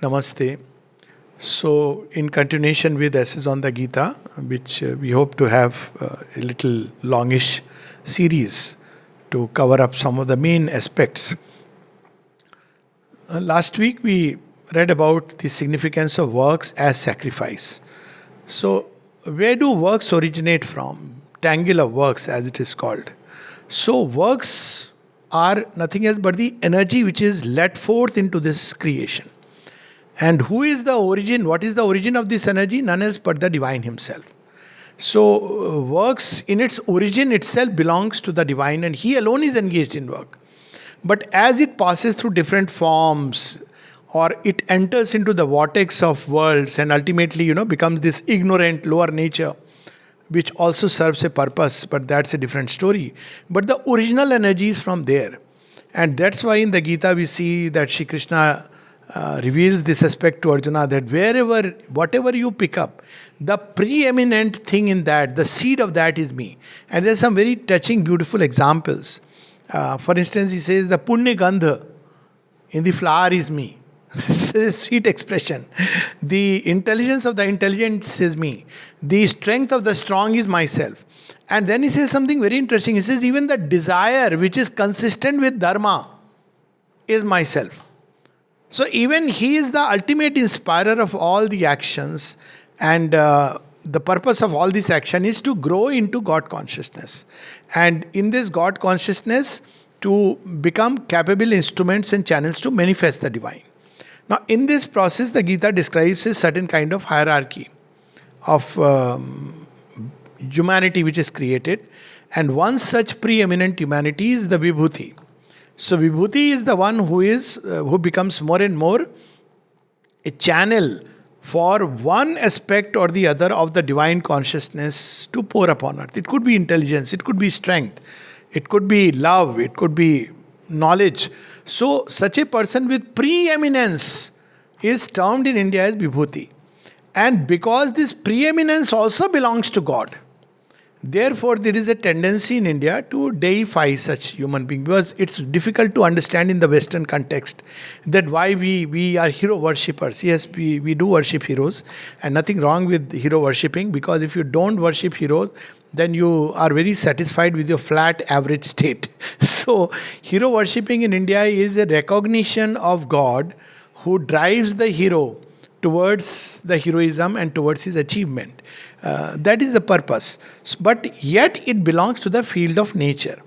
Namaste. So, in continuation with essays on the Gita, which we hope to have a little longish series to cover up some of the main aspects. Last week we read about the significance of works as sacrifice. So, where do works originate from? Tangle of works, as it is called. So, works are nothing else but the energy which is let forth into this creation. And who is the origin? What is the origin of this energy? None else but the divine himself. So, works in its origin itself belongs to the divine, and he alone is engaged in work. But as it passes through different forms, or it enters into the vortex of worlds and ultimately, becomes this ignorant lower nature, which also serves a purpose, but that's a different story. But the original energy is from there. And that's why in the Gita we see that Shri Krishna reveals this aspect to Arjuna, that whatever you pick up, the preeminent thing in that, the seed of that is me. And there's some very touching, beautiful examples. For instance, he says, the Punya Gandha in the flower is me. This is a sweet expression. The intelligence of the intelligent is me. The strength of the strong is myself. And then he says something very interesting. He says, even the desire which is consistent with dharma is myself. So even he is the ultimate inspirer of all the actions, and the purpose of all this action is to grow into God consciousness. And in this God consciousness, to become capable instruments and channels to manifest the divine. Now, in this process, the Gita describes a certain kind of hierarchy of humanity which is created. And one such preeminent humanity is the Vibhuti. So, Vibhuti is the one who becomes more and more a channel for one aspect or the other of the divine consciousness to pour upon earth. It could be intelligence, it could be strength, it could be love, it could be knowledge. So, such a person with preeminence is termed in India as Vibhuti. And because this preeminence also belongs to God, therefore there is a tendency in India to deify such human beings, because it's difficult to understand in the Western context that why we are hero worshippers. Yes, we do worship heroes, and nothing wrong with hero worshipping, because if you don't worship heroes, then you are very satisfied with your flat average state. So, hero worshipping in India is a recognition of God who drives the hero towards the heroism and towards his achievement. That is the purpose. But yet it belongs to the field of nature.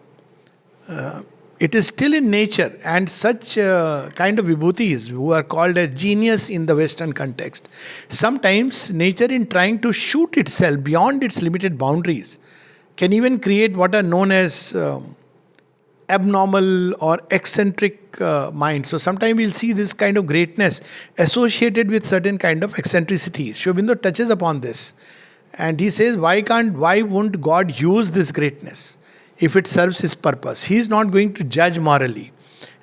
It is still in nature, and such kind of vibhutis who are called as genius in the Western context. Sometimes nature, in trying to shoot itself beyond its limited boundaries, can even create what are known as abnormal or eccentric minds. So sometimes we'll see this kind of greatness associated with certain kind of eccentricities. Sri Aurobindo touches upon this. And he says, why won't God use this greatness if it serves his purpose? He is not going to judge morally.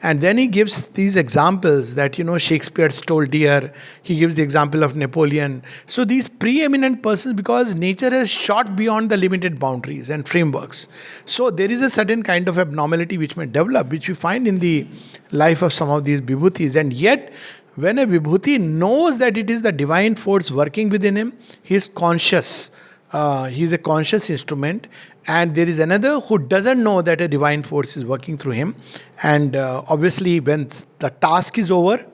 And then he gives these examples that, Shakespeare stole deer. He gives the example of Napoleon. So these preeminent persons, because nature has shot beyond the limited boundaries and frameworks. So there is a certain kind of abnormality which may develop, which we find in the life of some of these vibhutis. And yet, when a vibhuti knows that it is the divine force working within him, he is conscious. He is a conscious instrument. And there is another who doesn't know that a divine force is working through him. And obviously, when the task is over,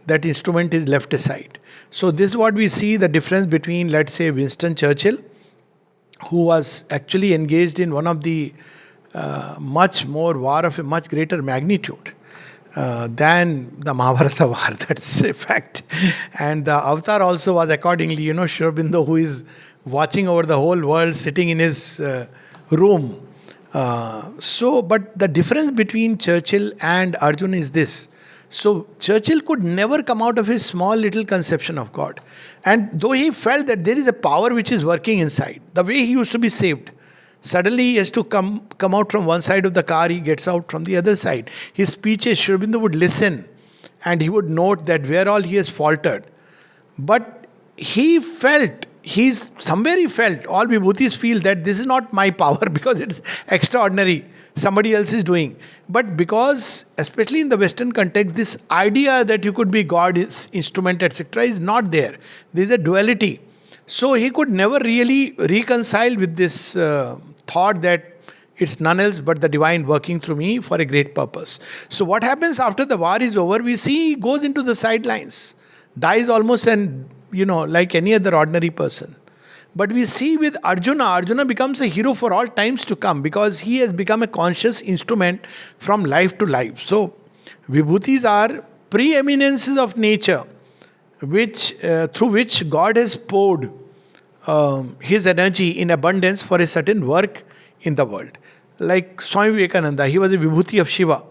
that instrument is left aside. So this is what we see, the difference between, let's say, Winston Churchill, who was actually engaged in one of the much more war of a much greater magnitude than the Mahabharata war. That's a fact. And the Avatar also was accordingly, Sri Aurobindo, who is watching over the whole world, sitting in his room. But the difference between Churchill and Arjun is this. So Churchill could never come out of his small little conception of God. And though he felt that there is a power which is working inside, the way he used to be saved, suddenly he has to come out from one side of the car, he gets out from the other side. His speeches, Sri Aurobindo would listen and he would note that where all he has faltered. But he felt he felt, all vibhutis feel that this is not my power because it's extraordinary. Somebody else is doing. But because, especially in the Western context, this idea that you could be God's instrument, etc., is not there. There is a duality. So he could never really reconcile with this thought that it's none else but the divine working through me for a great purpose. So what happens after the war is over? We see he goes into the sidelines, dies almost like any other ordinary person. But we see with Arjuna becomes a hero for all times to come because he has become a conscious instrument from life to life. So vibhutis are preeminences of nature, which through which God has poured his energy in abundance for a certain work in the world. Like Swami Vivekananda, he was a vibhuti of Shiva.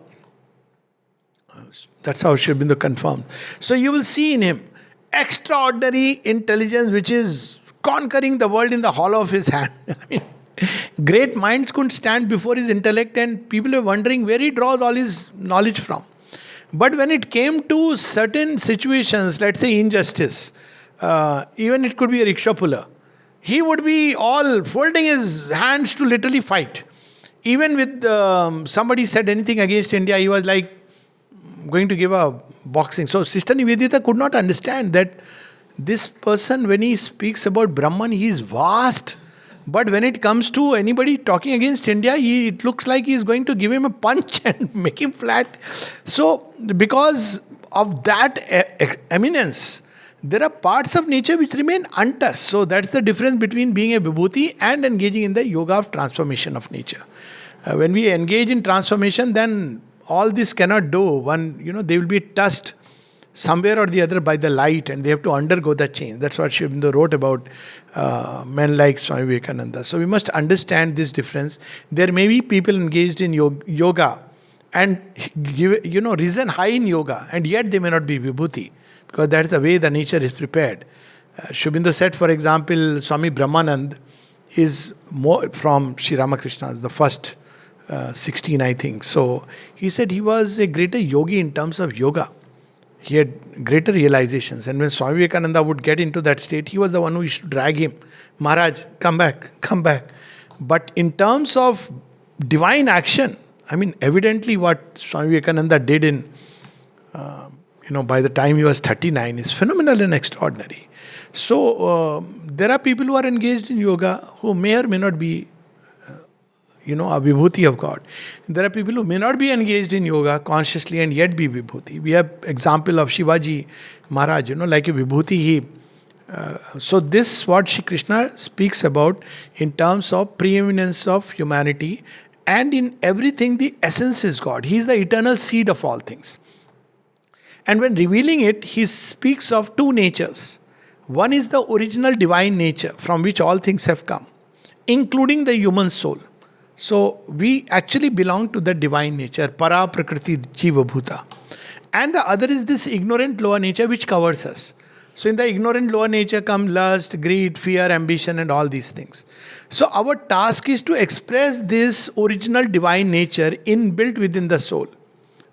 That's how Sri Aurobindo confirmed. So you will see in him extraordinary intelligence which is conquering the world in the hollow of his hand. I mean, great minds couldn't stand before his intellect, and people were wondering where he draws all his knowledge from. But when it came to certain situations, let's say injustice, even it could be a rickshaw puller, he would be all folding his hands to literally fight. Even with somebody said anything against India, he was like going to give a boxing. So Sister Nivedita could not understand that this person, when he speaks about Brahman, he is vast. But when it comes to anybody talking against India, it looks like he is going to give him a punch and make him flat. So because of that eminence, there are parts of nature which remain untouched. So that's the difference between being a vibhuti and engaging in the yoga of transformation of nature. When we engage in transformation, then all this cannot do. They will be touched somewhere or the other by the light, and they have to undergo the change. That's what Sri Aurobindo wrote about men like Swami Vivekananda. So we must understand this difference. There may be people engaged in yoga and risen high in yoga, and yet they may not be vibhuti, because that's the way the nature is prepared. Sri Aurobindo said, for example, Swami Brahmanand is more from Sri Ramakrishna's, the first 16, I think. So he said he was a greater yogi in terms of yoga. He had greater realizations. And when Swami Vivekananda would get into that state, he was the one who used to drag him. Maharaj, come back, come back. But in terms of divine action, I mean, evidently what Swami Vivekananda did by the time he was 39 is phenomenal and extraordinary. So there are people who are engaged in yoga who may or may not be a vibhuti of God. There are people who may not be engaged in yoga consciously and yet be vibhuti. We have example of Shivaji Maharaj, like a vibhuti. So this what Shri Krishna speaks about in terms of preeminence of humanity, and in everything the essence is God. He is the eternal seed of all things. And when revealing it, he speaks of two natures. One is the original divine nature from which all things have come, including the human soul. So we actually belong to the divine nature, para prakriti jiva bhuta. And the other is this ignorant lower nature which covers us. So in the ignorant lower nature come lust, greed, fear, ambition and all these things. So our task is to express this original divine nature inbuilt within the soul,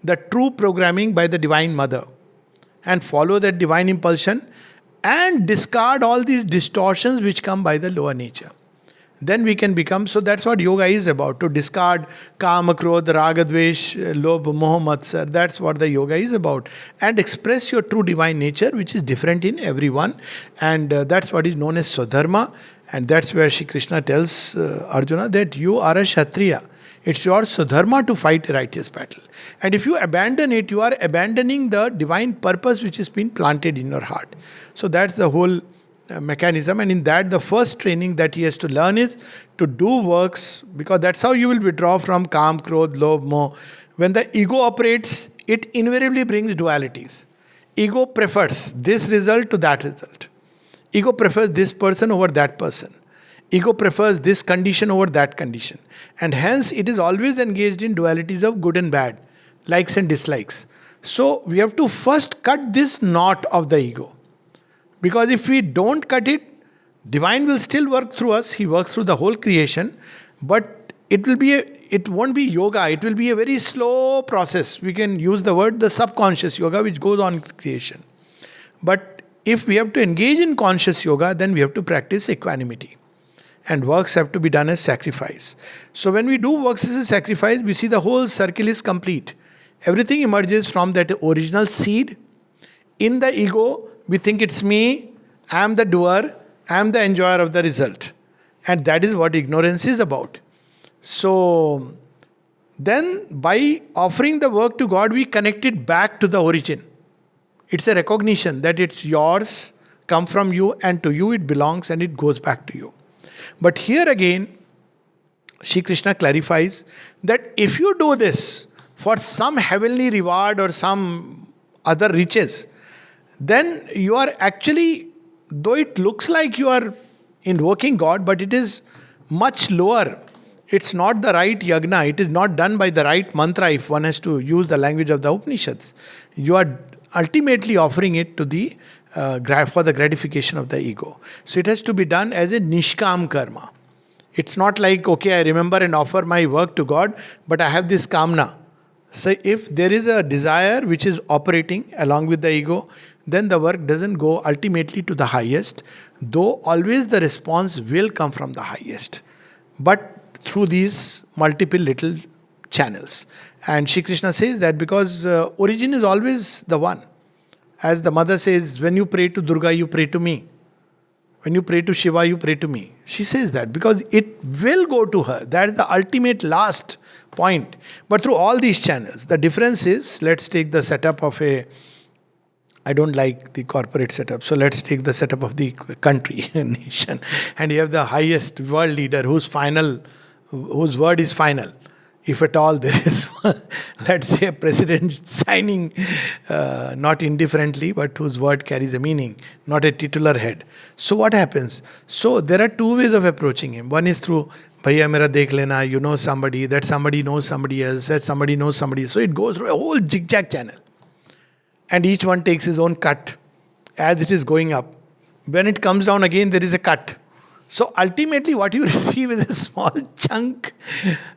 the true programming by the Divine Mother, and follow that divine impulsion and discard all these distortions which come by the lower nature. Then we can become, so that's what yoga is about, to discard kama, krodha, raga, dvesh, lobh, moh, matsar. That's what the yoga is about. And express your true divine nature, which is different in everyone. And that's what is known as Swadharma. And that's where Shri Krishna tells Arjuna that you are a Kshatriya. It's your Swadharma to fight a righteous battle. And if you abandon it, you are abandoning the divine purpose which has been planted in your heart. So that's the whole mechanism, and in that the first training that he has to learn is to do works, because that's how you will withdraw from kam, krodh, lobh, moh. When the ego operates, it invariably brings dualities. Ego prefers this result to that result. Ego prefers this person over that person. Ego prefers this condition over that condition. And hence it is always engaged in dualities of good and bad, likes and dislikes. So we have to first cut this knot of the ego. Because if we don't cut it, divine will still work through us. He works through the whole creation. But it won't be yoga. It will be a very slow process. We can use the word the subconscious yoga which goes on in creation. But if we have to engage in conscious yoga, then we have to practice equanimity. And works have to be done as sacrifice. So when we do works as a sacrifice, we see the whole circle is complete. Everything emerges from that original seed. In the ego, we think it's me, I am the doer, I am the enjoyer of the result. And that is what ignorance is about. So then by offering the work to God, we connect it back to the origin. It's a recognition that it's yours, come from you, and to you it belongs and it goes back to you. But here again, Shri Krishna clarifies that if you do this for some heavenly reward or some other riches, then you are actually, though it looks like you are invoking God, but it is much lower. It's not the right yagna. It is not done by the right mantra if one has to use the language of the Upanishads. You are ultimately offering it to the for the gratification of the ego. So it has to be done as a nishkam karma. It's not like, okay, I remember and offer my work to God, but I have this kamna. So if there is a desire which is operating along with the ego, then the work doesn't go ultimately to the highest, though always the response will come from the highest, but through these multiple little channels. And Shri Krishna says that because origin is always the one. As the mother says, when you pray to Durga, you pray to me. When you pray to Shiva, you pray to me. She says that because it will go to her. That is the ultimate last point. But through all these channels, the difference is, let's take the setup of I don't like the corporate setup, so let's take the setup of the country, nation. And you have the highest world leader whose word is final. If at all there is, let's say, a president signing, not indifferently, but whose word carries a meaning, not a titular head. So what happens? So there are two ways of approaching him. One is through, Bhaiya mera dekh lena, you know somebody, that somebody knows somebody else, that somebody knows somebody. So it goes through a whole zigzag channel. And each one takes his own cut as it is going up. When it comes down again, there is a cut. So ultimately what you receive is a small chunk.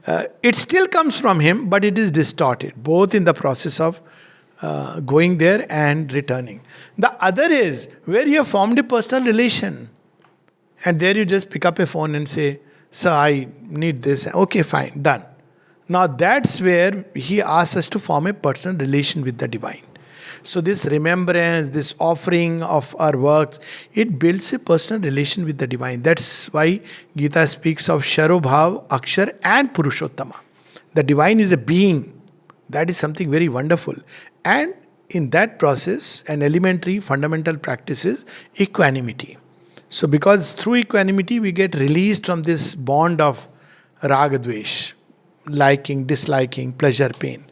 It still comes from him, but it is distorted, both in the process of going there and returning. The other is where you have formed a personal relation. And there you just pick up a phone and say, sir, I need this. Okay, fine, done. Now that's where he asks us to form a personal relation with the divine. So this remembrance, this offering of our works, it builds a personal relation with the divine. That's why Gita speaks of Sharobhav, Akshar and Purushottama. The divine is a being. That is something very wonderful. And in that process, an elementary fundamental practice is equanimity. So because through equanimity, we get released from this bond of ragadvesh, liking, disliking, pleasure, pain.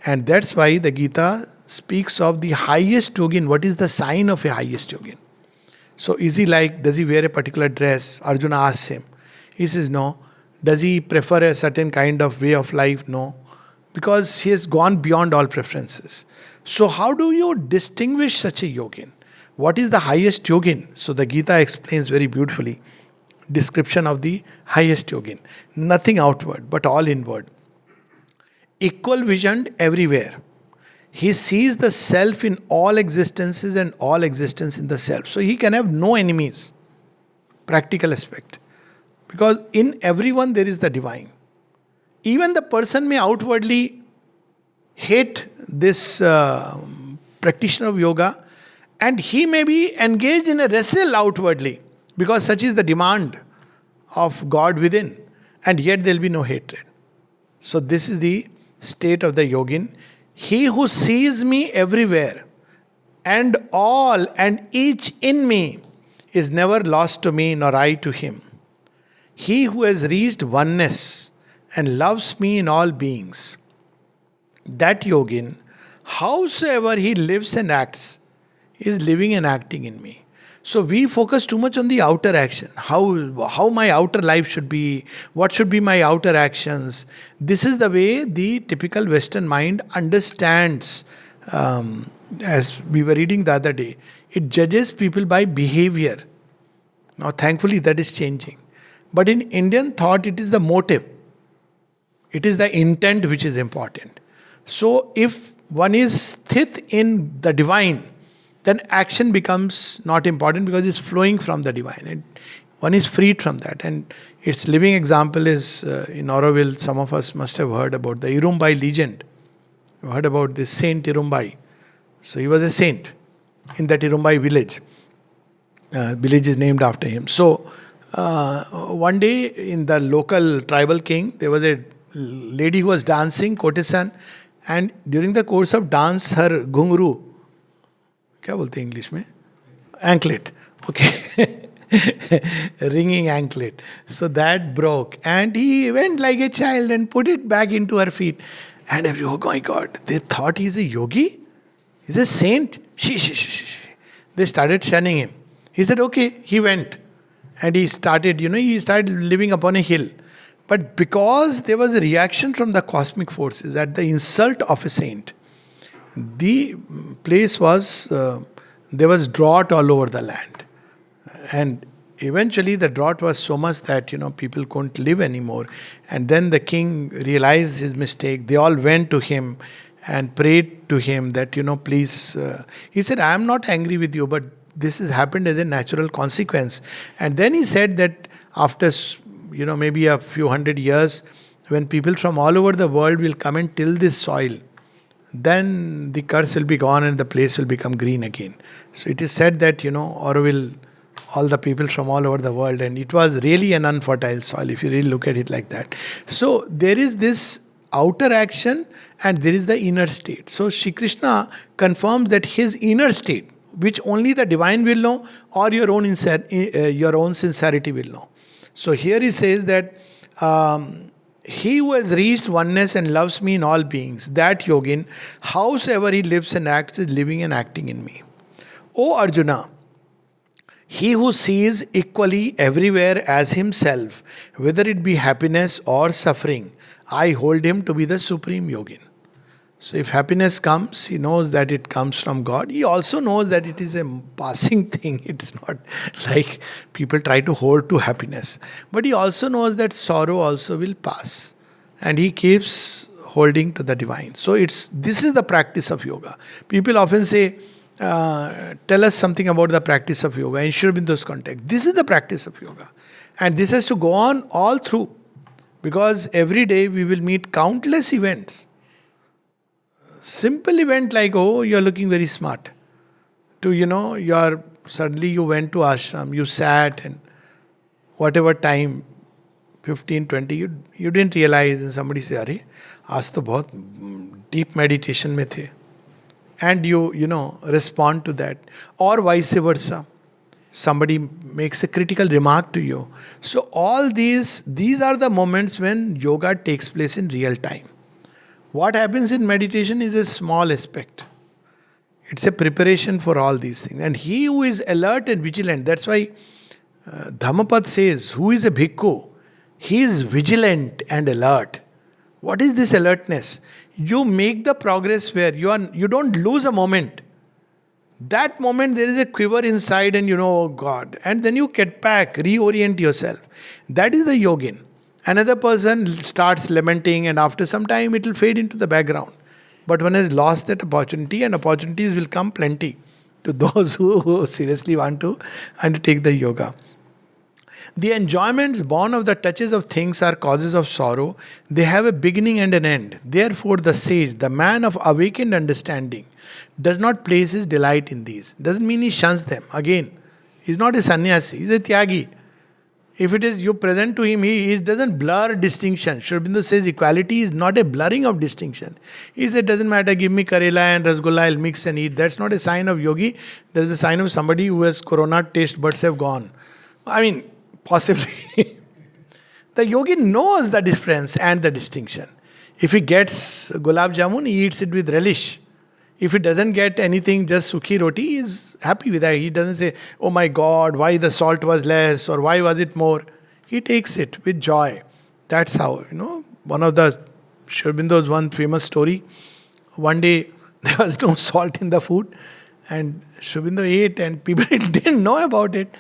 And that's why the Gita speaks of the highest yogin. What is the sign of a highest yogin? So is he like, does he wear a particular dress? Arjuna asks him. He says no. Does he prefer a certain kind of way of life? No. Because he has gone beyond all preferences. So how do you distinguish such a yogin? What is the highest yogin? So the Gita explains very beautifully. Description of the highest yogin. Nothing outward, but all inward. Equal visioned everywhere. He sees the self in all existences and all existence in the self. So he can have no enemies. Practical aspect. Because in everyone there is the divine. Even the person may outwardly hate this practitioner of yoga, and he may be engaged in a wrestle outwardly, because such is the demand of God within, and yet there will be no hatred. So this is the state of the yogin. He who sees me everywhere and all and each in me is never lost to me nor I to him. He who has reached oneness and loves me in all beings, that yogin, howsoever he lives and acts, is living and acting in me. So we focus too much on the outer action. How my outer life should be, what should be my outer actions. This is the way the typical Western mind understands. As we were reading the other day, it judges people by behavior. Now thankfully that is changing. But in Indian thought, it is the motive. It is the intent which is important. So if one is sthit in the divine, then action becomes not important because it's flowing from the divine. And one is freed from that. And its living example is in Auroville. Some of us must have heard about the Irumbai legend. You heard about this Saint Irumbai. So he was a saint in that Irumbai village. Village is named after him. So one day in the local tribal king, there was a lady who was dancing, courtesan, and during the course of dance, her घुंघरू, क्या बोलते हैं English में? Anklet. Okay. Ringing anklet. So that broke. And he went like a child and put it back into her feet. And oh my God, they thought he's a yogi? He's a saint? Shh. They started shunning him. He said, okay, he went. And he started living upon a hill. But because there was a reaction from the cosmic forces at the insult of a saint, the place was, there was drought all over the land. And eventually the drought was so much that, people couldn't live anymore. And then the king realized his mistake. They all went to him and prayed to him that, please. He said, I am not angry with you, but this has happened as a natural consequence. And then he said that after, maybe a few hundred years, when people from all over the world will come and till this soil, then the curse will be gone and the place will become green again. So it is said that, Auroville, all the people from all over the world, and it was really an unfertile soil if you really look at it like that. So there is this outer action and there is the inner state. So Shri Krishna confirms that his inner state, which only the divine will know or your own sincerity will know. So here he says that he who has reached oneness and loves me in all beings, that Yogin, howsoever he lives and acts, is living and acting in me. O Arjuna, he who sees equally everywhere as himself, whether it be happiness or suffering, I hold him to be the supreme Yogin. So if happiness comes, he knows that it comes from God. He also knows that it is a passing thing. It's not like people try to hold to happiness. But he also knows that sorrow also will pass. And he keeps holding to the divine. So this is the practice of yoga. People often say, tell us something about the practice of yoga. In Sri Aurobindo's context, this is the practice of yoga. And this has to go on all through. Because every day we will meet countless events. Simple event like, oh, you're looking very smart. To, suddenly you went to ashram, you sat and whatever time, 15, 20, you didn't realize and somebody say, Arey, aaj to bahut deep meditation mein the. And you respond to that. Or vice versa. Somebody makes a critical remark to you. So all these are the moments when yoga takes place in real time. What happens in meditation is a small aspect. It's a preparation for all these things. And he who is alert and vigilant, that's why Dhammapad says, who is a bhikkhu? He is vigilant and alert. What is this alertness? You make the progress where you don't lose a moment. That moment there is a quiver inside and oh God. And then you get back, reorient yourself. That is the yogin. Another person starts lamenting and after some time it will fade into the background. But one has lost that opportunity and opportunities will come plenty to those who seriously want to undertake the yoga. The enjoyments born of the touches of things are causes of sorrow. They have a beginning and an end. Therefore the sage, the man of awakened understanding, does not place his delight in these. Doesn't mean he shuns them. Again, he's not a sannyasi, he's a tyagi. If it is you present to him, he doesn't blur distinction. Sri Aurobindo says equality is not a blurring of distinction. He said, it doesn't matter, give me karela and rasgulla, I'll mix and eat. That's not a sign of yogi. That is a sign of somebody who has corona taste buds have gone. I mean, possibly. The yogi knows the difference and the distinction. If he gets gulab jamun, he eats it with relish. If he doesn't get anything, just sukhi roti, he is happy with that. He doesn't say, oh my God, why the salt was less or why was it more. He takes it with joy. That's how, one of the Sri Aurobindo's one famous story. One day, there was no salt in the food and Sri Aurobindo ate and people didn't know about it.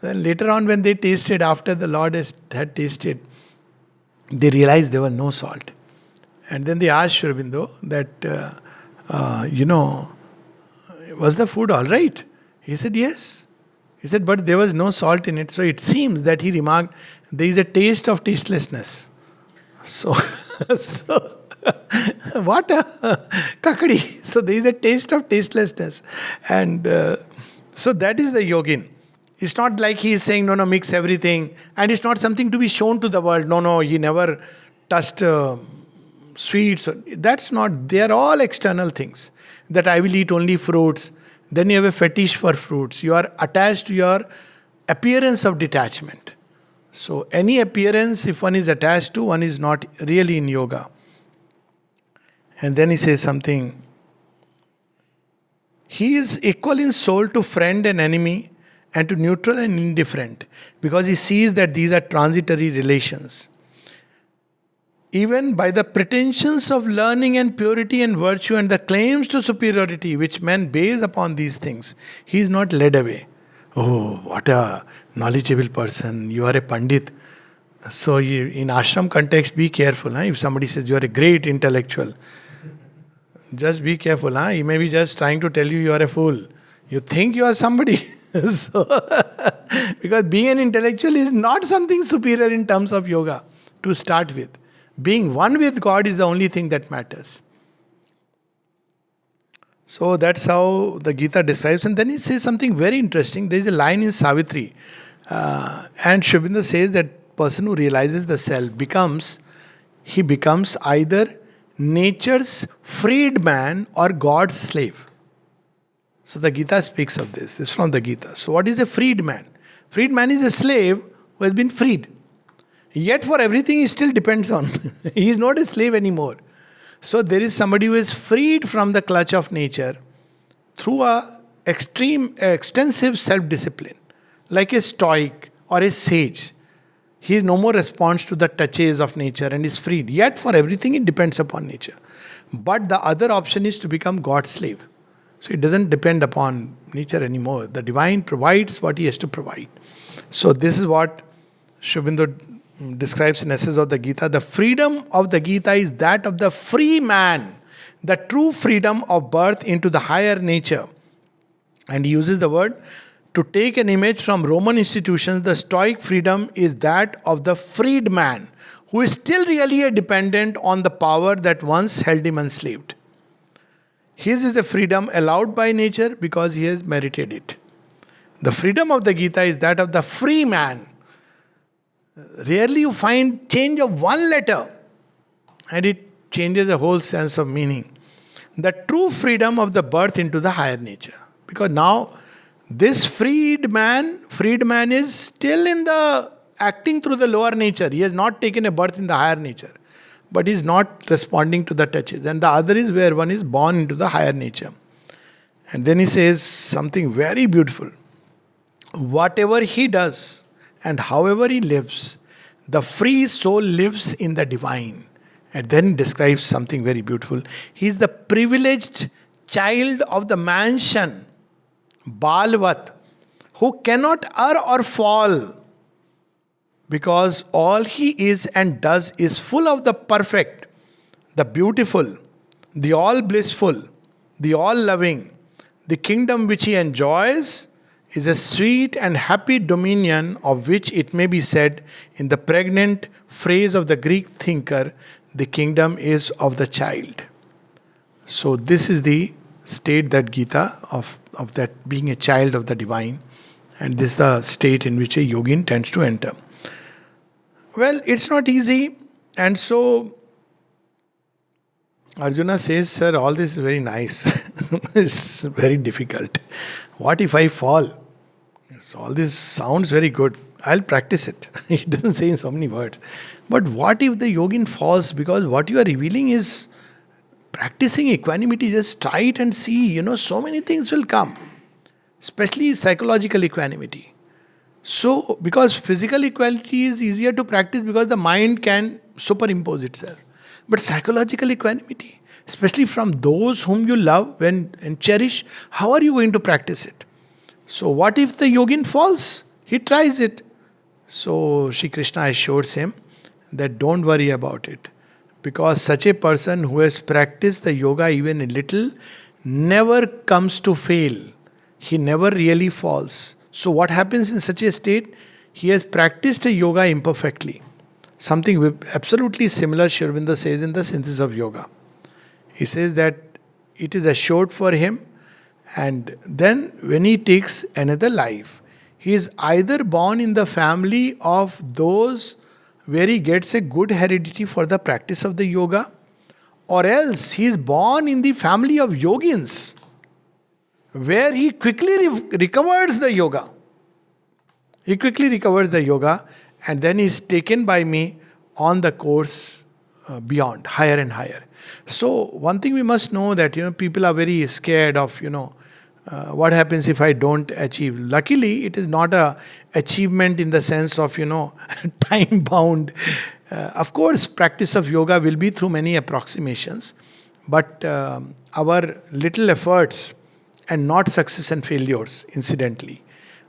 Then later on when they tasted, after the Lord had tasted, they realized there was no salt. And then they asked Sri Aurobindo that, Was the food all right? He said, yes. He said, but there was no salt in it. So it seems that he remarked, there is a taste of tastelessness. So, so what a kakadi. So there is a taste of tastelessness. And so that is the yogin. It's not like he is saying, no, no, mix everything. And it's not something to be shown to the world. No, no, he never touched sweets. That's not, they are all external things. That I will eat only fruits. Then you have a fetish for fruits. You are attached to your appearance of detachment. So any appearance, if one is attached to, one is not really in yoga. And then he says something. He is equal in soul to friend and enemy, and to neutral and indifferent, because he sees that these are transitory relations. Even by the pretensions of learning and purity and virtue and the claims to superiority which men base upon these things, he is not led away. Oh, what a knowledgeable person. You are a Pandit. So in ashram context, be careful. If somebody says you are a great intellectual, just be careful. He may be just trying to tell you you are a fool. You think you are somebody. So, because being an intellectual is not something superior in terms of yoga to start with. Being one with God is the only thing that matters. So that's how the Gita describes. And then he says something very interesting. There is a line in Savitri. And Sri Aurobindo says that person who realizes the self becomes either nature's freedman or God's slave. So the Gita speaks of this. This is from the Gita. So what is a freedman? Freedman is a slave who has been freed. Yet for everything he still depends on. He is not a slave anymore. So there is somebody who is freed from the clutch of nature through extensive self-discipline. Like a stoic or a sage. He no more responds to the touches of nature and is freed. Yet for everything it depends upon nature. But the other option is to become God's slave. So it doesn't depend upon nature anymore. The divine provides what he has to provide. So this is what Sri Aurobindo describes in essence of the Gita. The freedom of the Gita is that of the free man. The true freedom of birth into the higher nature. And he uses the word, to take an image from Roman institutions, the Stoic freedom is that of the freed man, who is still really a dependent on the power that once held him enslaved. His is a freedom allowed by nature because he has merited it. The freedom of the Gita is that of the free man. Rarely you find change of one letter and it changes the whole sense of meaning. The true freedom of the birth into the higher nature. Because now this freed man is still in the acting through the lower nature. He has not taken a birth in the higher nature. But is not responding to the touches. And the other is where one is born into the higher nature. And then he says something very beautiful. Whatever he does and however he lives, the free soul lives in the divine. And then he describes something very beautiful. He is the privileged child of the mansion, Balvat, who cannot err or fall. Because all he is and does is full of the perfect, the beautiful, the all blissful, the all loving. The kingdom which he enjoys is a sweet and happy dominion of which it may be said in the pregnant phrase of the Greek thinker, the kingdom is of the child. So this is the state that Gita of that being a child of the divine. And this is the state in which a yogin tends to enter. Well, it's not easy, and so Arjuna says, sir, all this is very nice. It's very difficult. What if I fall? So all this sounds very good. I'll practice it. He doesn't say in so many words. But what if the yogin falls? Because what you are revealing is practicing equanimity. Just try it and see. So many things will come. Especially psychological equanimity. So, because physical equality is easier to practice because the mind can superimpose itself. But psychological equanimity, especially from those whom you love and cherish, how are you going to practice it? So, what if the yogin falls? He tries it. So, Shri Krishna assures him that don't worry about it. Because such a person who has practiced the yoga even a little never comes to fail. He never really falls. So, what happens in such a state? He has practiced a yoga imperfectly. Something absolutely similar Sri Aurobindo says in the Synthesis of Yoga. He says that it is assured for him, and then when he takes another life, he is either born in the family of those where he gets a good heredity for the practice of the yoga, or else he is born in the family of yogins, where he quickly recovers the yoga. He quickly recovers the yoga, and then he is taken by me on the course beyond, higher and higher. So one thing we must know that people are very scared of what happens if I don't achieve. Luckily, it is not a achievement in the sense of time bound. Of course, practice of yoga will be through many approximations, but our little efforts and not success and failures, incidentally,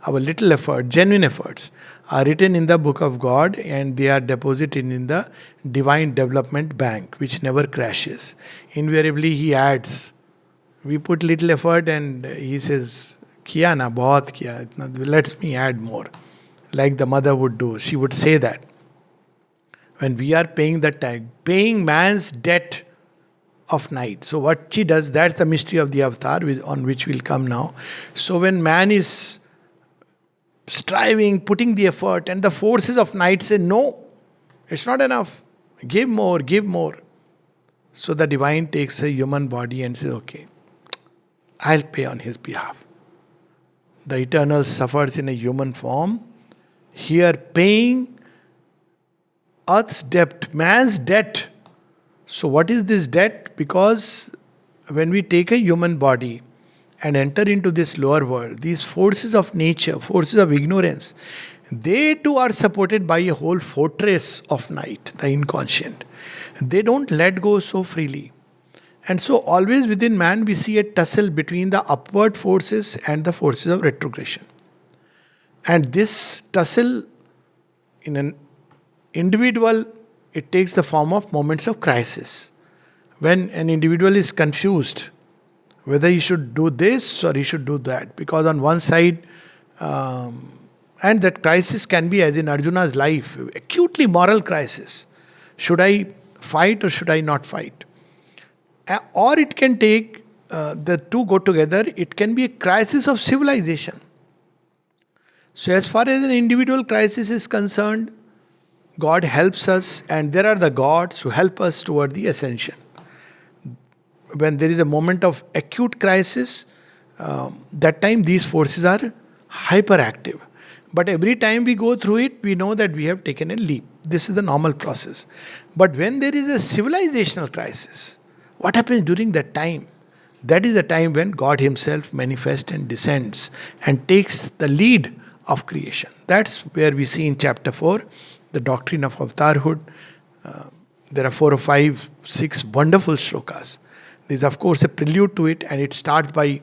our little effort, genuine efforts, are written in the book of God, and they are deposited in the divine development bank, which never crashes. Invariably, he adds. We put little effort and he says, Kiya na, bahut kiya, lets me add more. Like the mother would do. She would say that. When we are paying the tag, paying man's debt of night. So what she does, that's the mystery of the avatar on which we'll come now. So when man is striving, putting the effort, and the forces of night say, no, it's not enough. Give more, give more. So the divine takes a human body and says, okay, I'll pay on his behalf. The eternal suffers in a human form, here paying earth's debt, man's debt. So what is this debt? Because when we take a human body and enter into this lower world, these forces of nature, forces of ignorance, they too are supported by a whole fortress of night, the inconscient. They don't let go so freely. And so always within man we see a tussle between the upward forces and the forces of retrogression. And this tussle in an individual, it takes the form of moments of crisis. When an individual is confused whether he should do this or he should do that. Because on one side, and that crisis can be, as in Arjuna's life, acutely moral crisis. Should I fight or should I not fight? Or it can take, the two go together, it can be a crisis of civilization. So as far as an individual crisis is concerned, God helps us, and there are the gods who help us toward the ascension. When there is a moment of acute crisis, that time these forces are hyperactive. But every time we go through it, we know that we have taken a leap. This is the normal process. But when there is a civilizational crisis, what happens during that time? That is the time when God Himself manifests and descends and takes the lead of creation. That's where we see in chapter 4, the doctrine of Avatarhood. There are 4 or 5, 6 wonderful shlokas. There is of course a prelude to it, and it starts by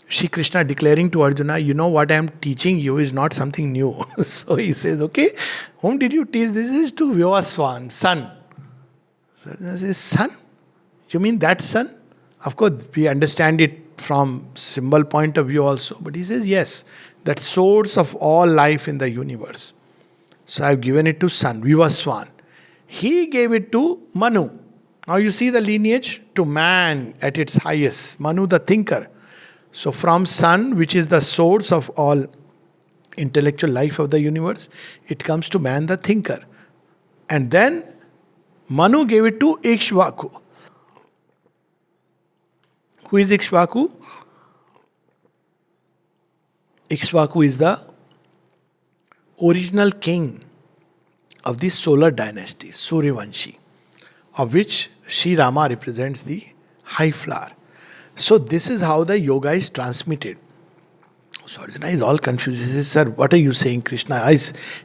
Shri Krishna declaring to Arjuna, you know what I am teaching you is not something new. So he says, okay, whom did you teach? This is to Vyaswan, son. So Arjuna says, son? You mean that son? Of course, we understand it from symbol point of view also. But he says, yes, that source of all life in the universe. So I have given it to son, Vyaswan. He gave it to Manu. Now you see the lineage to man at its highest. Manu the thinker. So from sun, which is the source of all intellectual life of the universe, it comes to man the thinker. And then Manu gave it to Ikshvaku. Who is Ikshvaku? Ikshvaku is the original king of the solar dynasty, Suryavanshi, of which Sri Rama represents the high flower. So this is how the yoga is transmitted. So Arjuna is all confused. He says, sir, what are you saying, Krishna?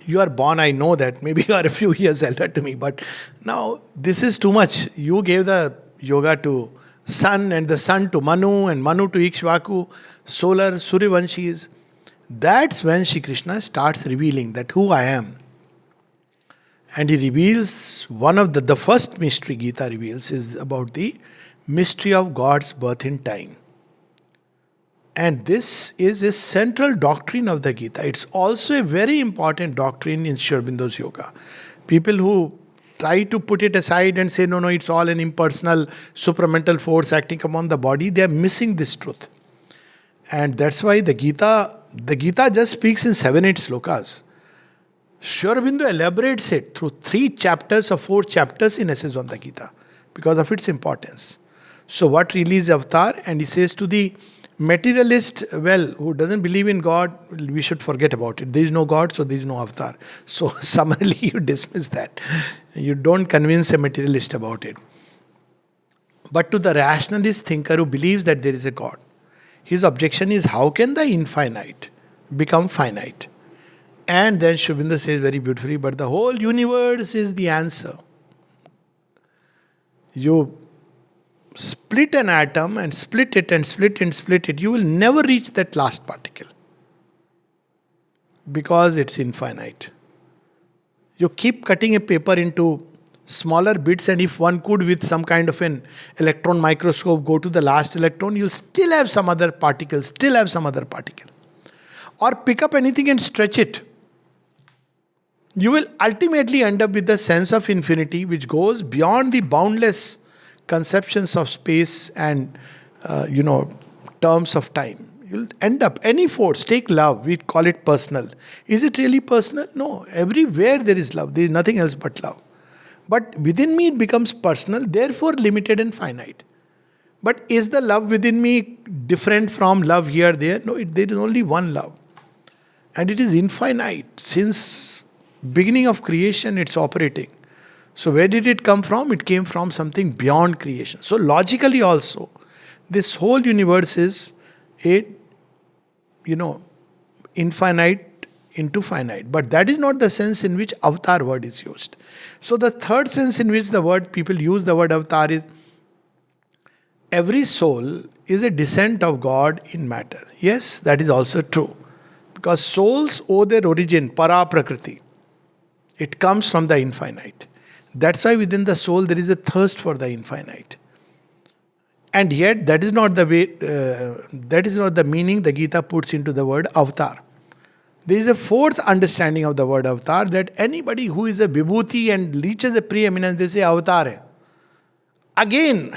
You are born, I know that. Maybe you are a few years elder to me. But now this is too much. You gave the yoga to sun, and the sun to Manu, and Manu to Ikshvaku, solar, Suryavanshis. That's when Shri Krishna starts revealing that who I am. And he reveals one of the first mystery Gita reveals is about the mystery of God's birth in time. And this is a central doctrine of the Gita. It's also a very important doctrine in Sri Aurobindo's yoga. People who try to put it aside and say, no, no, it's all an impersonal, supramental force acting upon the body, they are missing this truth. And that's why the Gita just speaks in 7-8 slokas. Sri Aurobindo elaborates it through 3 chapters or 4 chapters in Essays on the Gita because of its importance. So what really is avatar? And he says to the materialist, well, who doesn't believe in God, we should forget about it. There is no God, so there is no avatar. So summarily you dismiss that. You don't convince a materialist about it. But to the rationalist thinker who believes that there is a God, his objection is, how can the infinite become finite? And then Sri Aurobindo says very beautifully, but the whole universe is the answer. You split an atom and split it and split and split it, you will never reach that last particle because it's infinite. You keep cutting a paper into smaller bits, and if one could with some kind of an electron microscope go to the last electron, you'll still have some other particle, or pick up anything and stretch it. You will ultimately end up with the sense of infinity which goes beyond the boundless conceptions of space and terms of time. You'll end up, any force, take love, we call it personal. Is it really personal? No. Everywhere there is love. There is nothing else but love. But within me it becomes personal, therefore limited and finite. But is the love within me different from love here, there? No, there is only one love. And it is infinite. Since beginning of creation it's operating. So where did it come from? It came from something beyond creation. So logically also, this whole universe is infinite into finite. But that is not the sense in which avatar word is used. So the third sense in which people use the word avatar is, every soul is a descent of God in matter. Yes, that is also true. Because souls owe their origin, para prakriti. It comes from the infinite. That's why within the soul there is a thirst for the infinite. And yet that is not the way, that is not the meaning the Gita puts into the word avatar. There is a fourth understanding of the word avatar, that anybody who is a vibhuti and reaches a preeminence, they say avatar hai. Again,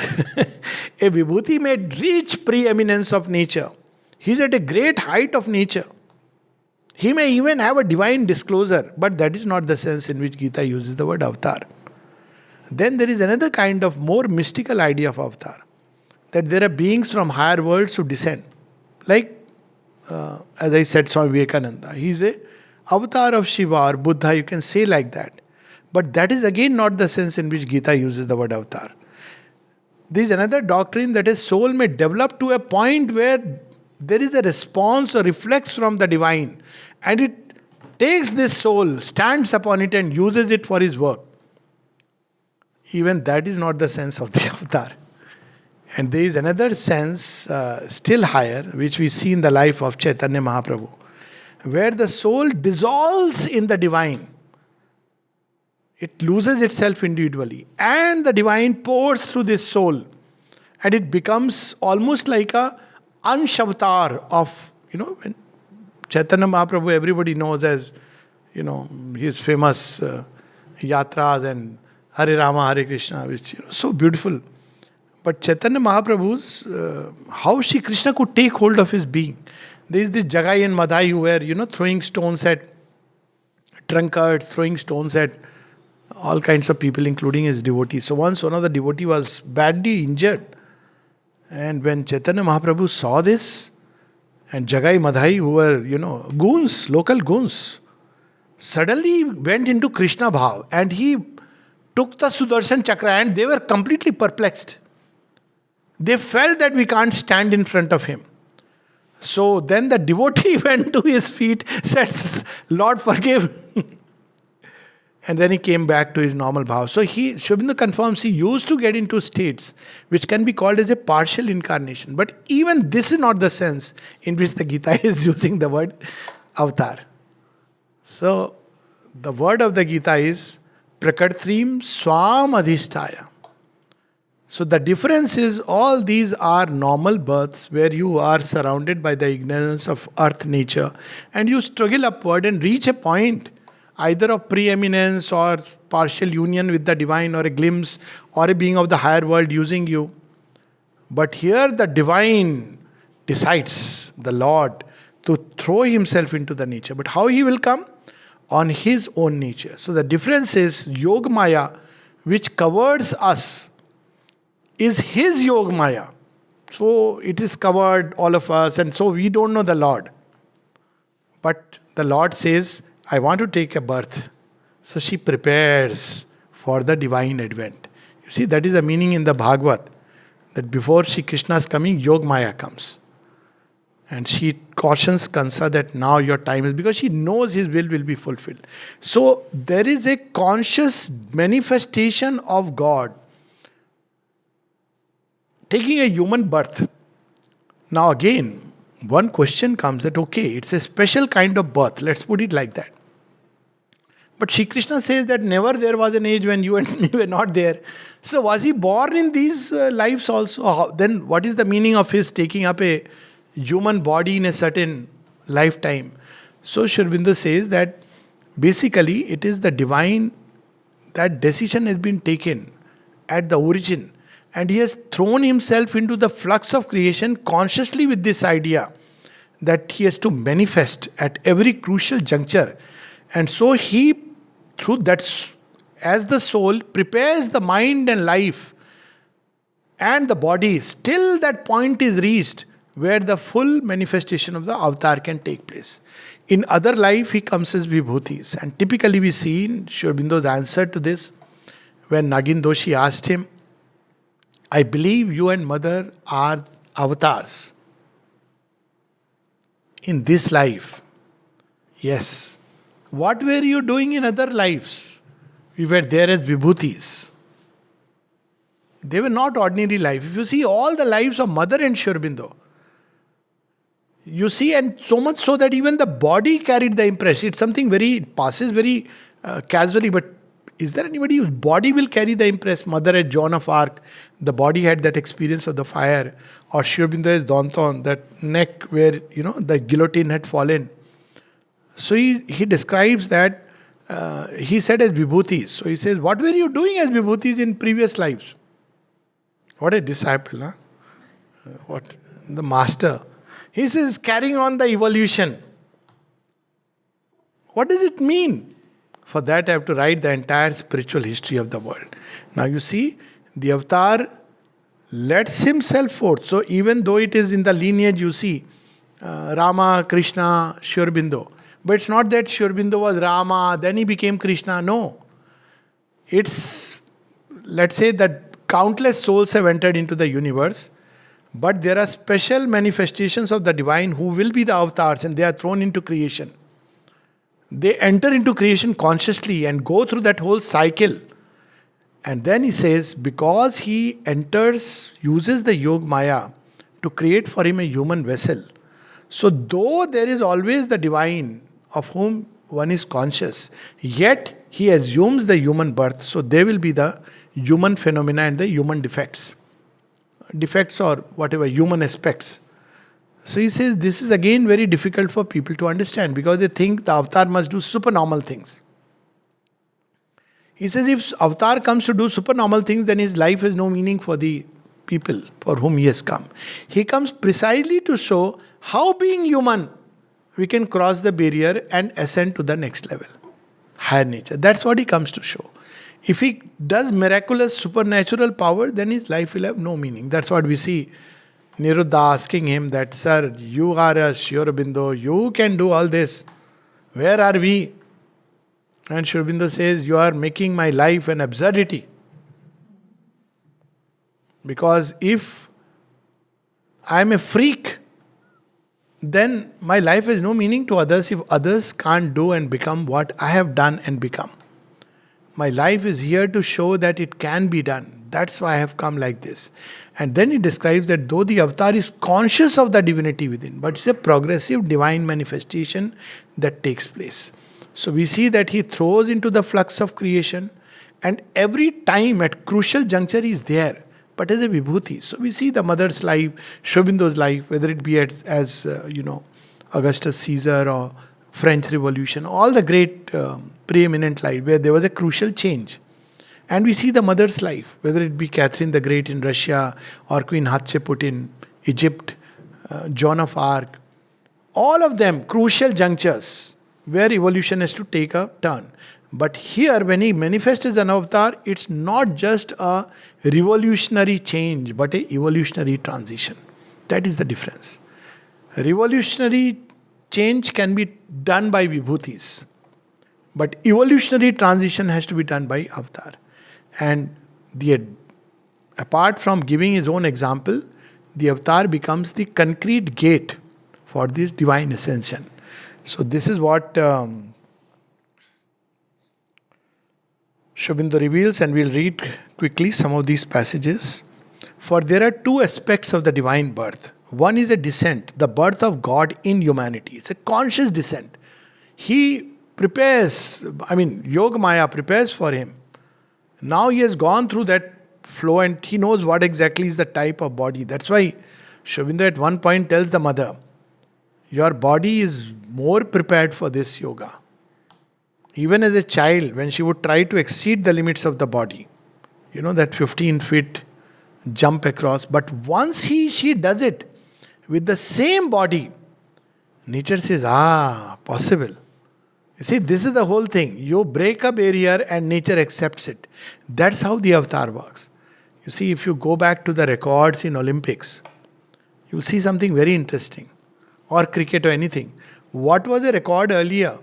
a vibhuti may reach preeminence of nature. He is at a great height of nature. He may even have a divine disclosure, but that is not the sense in which Gita uses the word avatar. Then there is another kind of more mystical idea of avatar, that there are beings from higher worlds who descend. Like, as I said, Swami Vivekananda, he is a avatar of Shiva or Buddha, you can say like that. But that is again not the sense in which Gita uses the word avatar. There is another doctrine that a soul may develop to a point where there is a response or reflex from the divine, and it takes this soul, stands upon it and uses it for his work. Even that is not the sense of the avatar. And there is another sense, still higher, which we see in the life of Chaitanya Mahaprabhu, where the soul dissolves in the divine. It loses itself individually, and the divine pours through this soul, and it becomes almost like a Anshavatar of, when Chaitanya Mahaprabhu, everybody knows as, his famous yatras and Hare Rama, Hare Krishna, which, so beautiful. But Chaitanya Mahaprabhu's, how Shri Krishna could take hold of his being. There is this Jagai and Madhai who were, throwing stones at drunkards, throwing stones at all kinds of people, including his devotees. So once one of the devotee was badly injured. And when Chaitanya Mahaprabhu saw this, and Jagai Madhai, who were, goons, local goons, suddenly went into Krishna Bhav, and he took the Sudarshan Chakra, and they were completely perplexed. They felt that we can't stand in front of him. So then the devotee went to his feet, said, Lord, forgive. And then he came back to his normal bhav. So Sri Aurobindo confirms he used to get into states which can be called as a partial incarnation. But even this is not the sense in which the Gita is using the word avatar. So the word of the Gita is Prakartrim Swam Adhisthaya. So the difference is all these are normal births where you are surrounded by the ignorance of earth nature and you struggle upward and reach a point either of preeminence or partial union with the divine or a glimpse or a being of the higher world using you. But here the divine decides, the Lord, to throw himself into the nature. But how he will come? On his own nature. So the difference is Yog Maya, which covers us, is his Yog Maya. So it is covered all of us, and so we don't know the Lord. But the Lord says, I want to take a birth. So she prepares for the divine advent. You see, that is the meaning in the Bhagavad. That before Shri Krishna's coming, Yog Maya comes. And she cautions Kansa that now your time is, because she knows his will be fulfilled. So there is a conscious manifestation of God taking a human birth. Now again, one question comes that, okay, it's a special kind of birth. Let's put it like that. But Shri Krishna says that never there was an age when you and me were not there. So was he born in these lives also? Then what is the meaning of his taking up a human body in a certain lifetime? So Sri Aurobindo says that basically it is the divine, that decision has been taken at the origin. And he has thrown himself into the flux of creation consciously with this idea that he has to manifest at every crucial juncture. And so he, through that, as the soul prepares the mind and life and the body, till that point is reached where the full manifestation of the avatar can take place. In other life, he comes as vibhutis. And typically we see in Sri Aurobindo's answer to this, when Nagin Doshi asked him, I believe you and mother are avatars in this life. Yes. What were you doing in other lives? We were there as vibhutis. They were not ordinary life. If you see all the lives of mother and Sri Aurobindo, you see, and so much so that even the body carried the impression. It's something very, it passes very casually, but is there anybody whose body will carry the impress? Mother at Joan of Arc, the body had that experience of the fire. Or Sri Aurobindo as Danton, that neck where, the guillotine had fallen. So he describes that, he said as vibhutis. So he says, what were you doing as vibhutis in previous lives? What a disciple, huh? What? The master. He says, carrying on the evolution. What does it mean? For that I have to write the entire spiritual history of the world. Now you see, the avatar lets himself forth. So even though it is in the lineage, you see, Rama, Krishna, Sri Aurobindo. But it's not that Sri Aurobindo was Rama, then he became Krishna. No. It's, let's say that countless souls have entered into the universe, but there are special manifestations of the divine who will be the avatars and they are thrown into creation. They enter into creation consciously and go through that whole cycle. And then he says, because he enters, uses the Yog Maya to create for him a human vessel. So though there is always the divine of whom one is conscious, yet he assumes the human birth. So there will be the human phenomena and the human defects. Defects or whatever, human aspects. So he says this is again very difficult for people to understand because they think the avatar must do supernormal things. He says if avatar comes to do supernormal things, then his life has no meaning for the people for whom he has come. He comes precisely to show how being human, we can cross the barrier and ascend to the next level. Higher nature. That's what he comes to show. If he does miraculous supernatural power, then his life will have no meaning. That's what we see. Niruddha asking him that, sir, you are a Sri Aurobindo, you can do all this. Where are we? And Sri Aurobindo says, you are making my life an absurdity. Because if I am a freak, then my life has no meaning to others if others can't do and become what I have done and become. My life is here to show that it can be done. That's why I have come like this. And then he describes that though the avatar is conscious of the divinity within, but it's a progressive divine manifestation that takes place. So we see that he throws into the flux of creation, and every time at crucial juncture he is there. but as a vibhuti. So we see the mother's life, Sri Aurobindo's life, whether it be as Augustus Caesar or French Revolution, all the great preeminent life where there was a crucial change. And we see the mother's life, whether it be Catherine the Great in Russia or Queen Hatshepsut in Egypt, Joan of Arc, all of them crucial junctures where evolution has to take a turn. But here, when he manifests as an avatar, it's not just a revolutionary change, but a evolutionary transition. That is the difference. Revolutionary change can be done by vibhutis, but evolutionary transition has to be done by avatar. And apart from giving his own example, the avatar becomes the concrete gate for this divine ascension. So this is what Sri Aurobindo reveals, and we'll read quickly some of these passages. For there are two aspects of the divine birth. One is a descent, the birth of God in humanity. It's a conscious descent. He prepares, Yoga Maya prepares for him. Now he has gone through that flow and he knows what exactly is the type of body. That's why Sri Aurobindo at one point tells the mother, your body is more prepared for this yoga. Even as a child, when she would try to exceed the limits of the body, that 15 feet jump across, but once she does it with the same body, nature says, possible. You see, this is the whole thing. You break a barrier and nature accepts it. That's how the avatar works. You see, if you go back to the records in Olympics, you'll see something very interesting. Or cricket or anything. What was a record earlier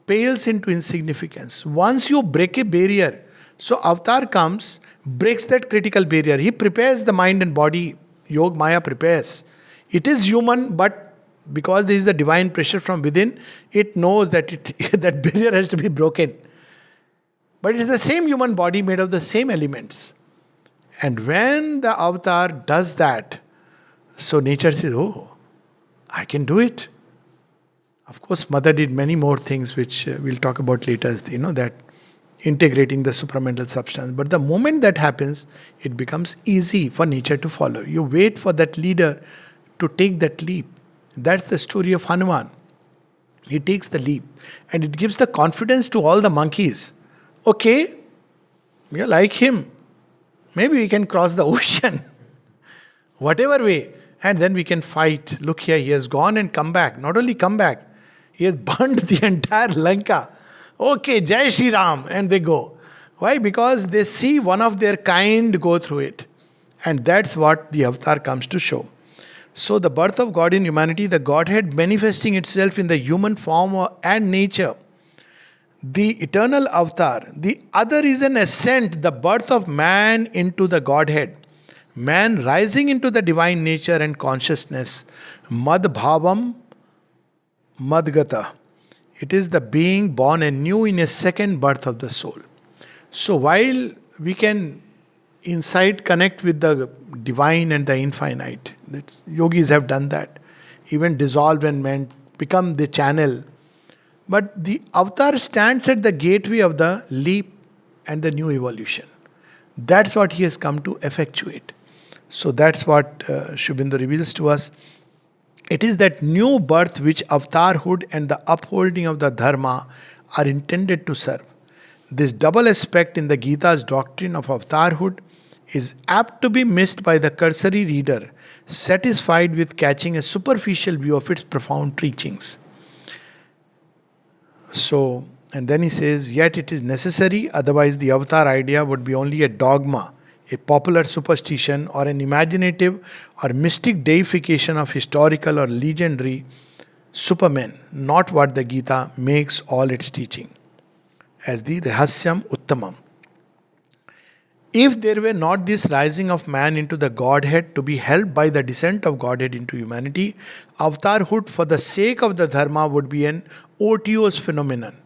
pales into insignificance. Once you break a barrier, so avatar comes, breaks that critical barrier. He prepares the mind and body. Yoga Maya prepares. It is human, but because there is the divine pressure from within, it knows that that barrier has to be broken. But it is the same human body made of the same elements. And when the avatar does that, so nature says, I can do it. Of course, mother did many more things which we'll talk about later, that integrating the supramental substance. But the moment that happens, it becomes easy for nature to follow. You wait for that leader to take that leap. That's the story of Hanuman. He takes the leap and it gives the confidence to all the monkeys. Okay, we are like him. Maybe we can cross the ocean. Whatever way. And then we can fight. Look here, he has gone and come back. Not only come back, he has burnt the entire Lanka. Okay, Jai Shri Ram. And they go. Why? Because they see one of their kind go through it. And that's what the avatar comes to show. So the birth of God in humanity, the Godhead manifesting itself in the human form and nature. The eternal avatar. The other is an ascent, the birth of man into the Godhead. Man rising into the divine nature and consciousness. Mad bhavam madgata. It is the being born anew in a second birth of the soul. So while we can inside connect with the divine and the infinite, yogis have done that. Even dissolve and become the channel. But the avatar stands at the gateway of the leap and the new evolution. That's what he has come to effectuate. So that's what Sri Aurobindo reveals to us. It is that new birth which Avatarhood and the upholding of the Dharma are intended to serve. This double aspect in the Gita's doctrine of Avatarhood is apt to be missed by the cursory reader, satisfied with catching a superficial view of its profound teachings. So, and then he says, yet it is necessary, otherwise the avatar idea would be only a dogma, a popular superstition, or an imaginative or mystic deification of historical or legendary supermen, not what the Gita makes all its teaching as the Rahasyam Uttamam. If there were not this rising of man into the Godhead to be helped by the descent of Godhead into humanity, avatarhood for the sake of the Dharma would be an otiose phenomenon.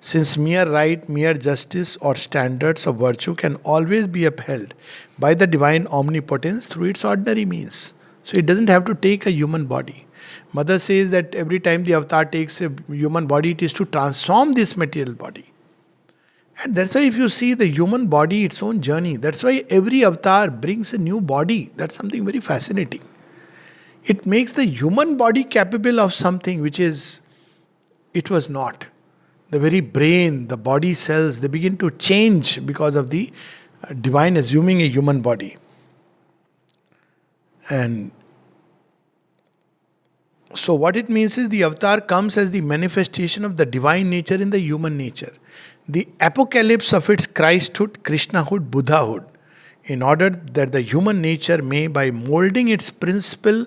Since mere right, mere justice, or standards of virtue can always be upheld by the divine omnipotence through its ordinary means. So it doesn't have to take a human body. Mother says that every time the avatar takes a human body, it is to transform this material body. And that's why if you see the human body, its own journey, that's why every avatar brings a new body. That's something very fascinating. It makes the human body capable of something which it was not. The very brain, the body cells, they begin to change because of the divine assuming a human body. And so what it means is the avatar comes as the manifestation of the divine nature in the human nature. The apocalypse of its Christhood, Krishnahood, Buddhahood, in order that the human nature may, by molding its principle,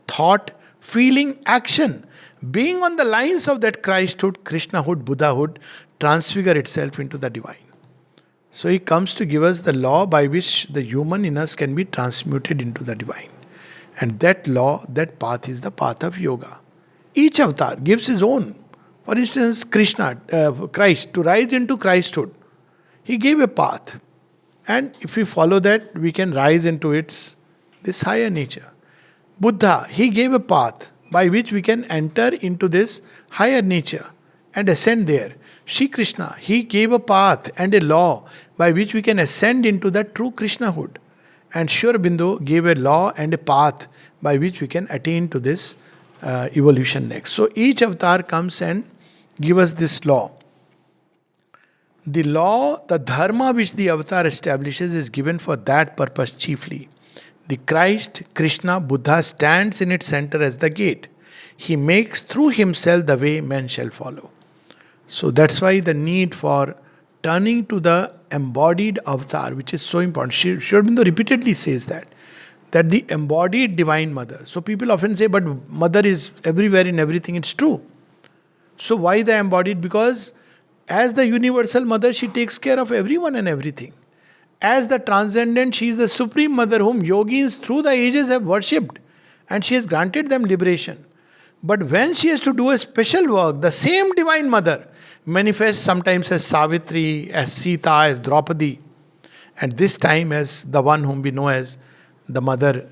thought, feeling, action, being on the lines of that Christhood, Krishnahood, Buddhahood, transfigure itself into the divine. So he comes to give us the law by which the human in us can be transmuted into the divine. And that law, that path is the path of yoga. Each avatar gives his own. For instance, Christ, to rise into Christhood, he gave a path. And if we follow that, we can rise into this higher nature. Buddha, he gave a path by which we can enter into this higher nature and ascend there. Shri Krishna, he gave a path and a law by which we can ascend into the true Krishnahood. And Sri Aurobindo gave a law and a path by which we can attain to this evolution next. So each avatar comes and give us this law. The law, the dharma which the avatar establishes is given for that purpose chiefly. The Christ, Krishna, Buddha stands in its center as the gate. He makes through himself the way men shall follow. So that's why the need for turning to the embodied avatar, which is so important. Sri Aurobindo repeatedly says that the embodied divine mother. So people often say, but mother is everywhere in everything. It's true. So why the embodied? Because as the universal mother, she takes care of everyone and everything. As the transcendent, she is the supreme mother whom yogis through the ages have worshipped, and she has granted them liberation. But when she has to do a special work, the same divine mother manifests sometimes as Savitri, as Sita, as Draupadi, and this time as the one whom we know as the mother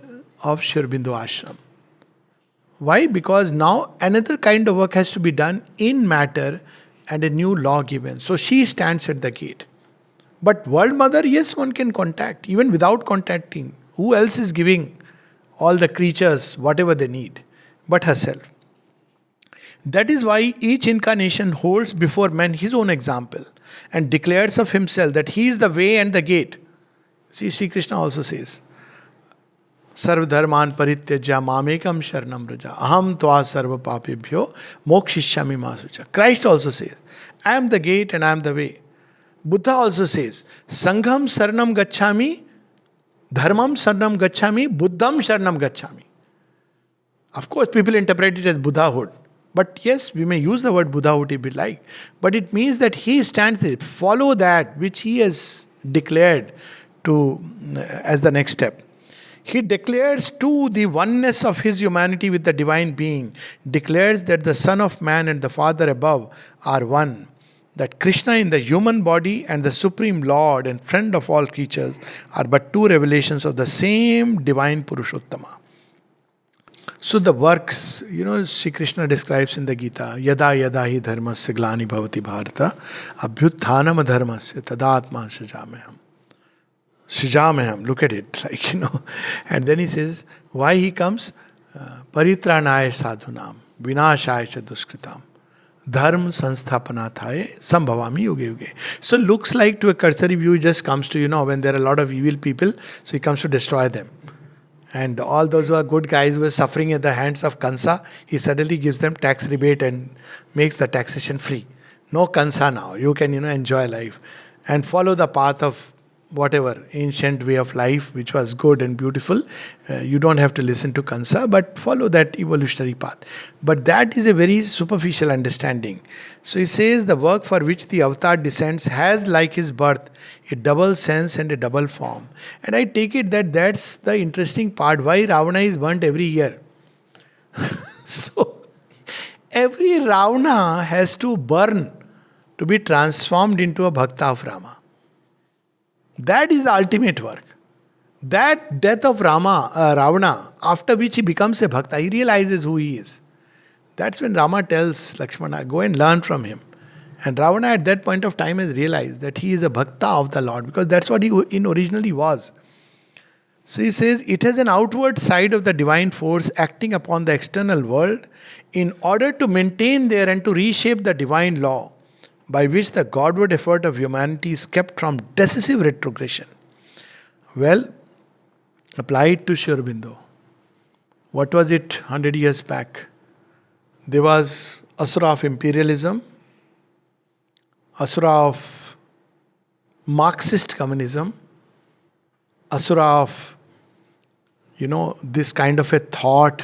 of Sri Aurobindo Ashram. Why? Because now another kind of work has to be done in matter and a new law given. So she stands at the gate. But World Mother, yes, one can contact, even without contacting. Who else is giving all the creatures whatever they need but herself? That is why each incarnation holds before men his own example and declares of himself that he is the way and the gate. See, Sri Krishna also says, Sarva dharman parityajya mamekam sharanam raja aham tva sarva papebhyo mokshishyami masucha. Christ also says, I am the gate and I am the way. Buddha also says, Sangham Saranam Gacchami, Dharmam Saranam Gacchami, Buddham Saranam Gacchami. Of course, people interpret it as Buddhahood. But yes, we may use the word Buddhahood if we like. But it means that he stands there. Follow that which he has declared as the next step. He declares too the oneness of his humanity with the divine being, declares that the Son of Man and the Father above are one. That Krishna in the human body and the Supreme Lord and friend of all creatures are but two revelations of the same divine Purushottama. So the works, Sri Krishna describes in the Gita, Yada yada hi dharmasya glani bhavati bharata, abhyutthanam dharmasya tadatman srijamaham. Look at it, And then he says, why he comes? Paritranaya sadhunam, vinashaya cha duskritam. Dharma sansthapanathaye sambhavami yuge yuge. So looks like to a cursory view, he just comes to, when there are a lot of evil people, so he comes to destroy them. And all those who are good guys who are suffering at the hands of Kansa, he suddenly gives them tax rebate and makes the taxation free. No Kansa now. You can, enjoy life and follow the path of whatever ancient way of life which was good and beautiful. You don't have to listen to Kansa, but follow that evolutionary path. But that is a very superficial understanding. So he says the work for which the avatar descends has, like his birth, a double sense and a double form. And I take it that that's the interesting part, why Ravana is burnt every year. So every Ravana has to burn to be transformed into a Bhakta of Rama. That is the ultimate work. That death of Ravana, after which he becomes a Bhakta, he realizes who he is. That's when Rama tells Lakshmana, go and learn from him. And Ravana at that point of time has realized that he is a bhakta of the Lord, because that's what he originally was. So he says, it has an outward side of the divine force acting upon the external world in order to maintain there and to reshape the divine law by which the Godward effort of humanity is kept from decisive retrogression. Well, applied to Sri Aurobindo. What was it 100 years back? There was Asura of imperialism, Asura of Marxist communism, Asura of, this kind of a thought,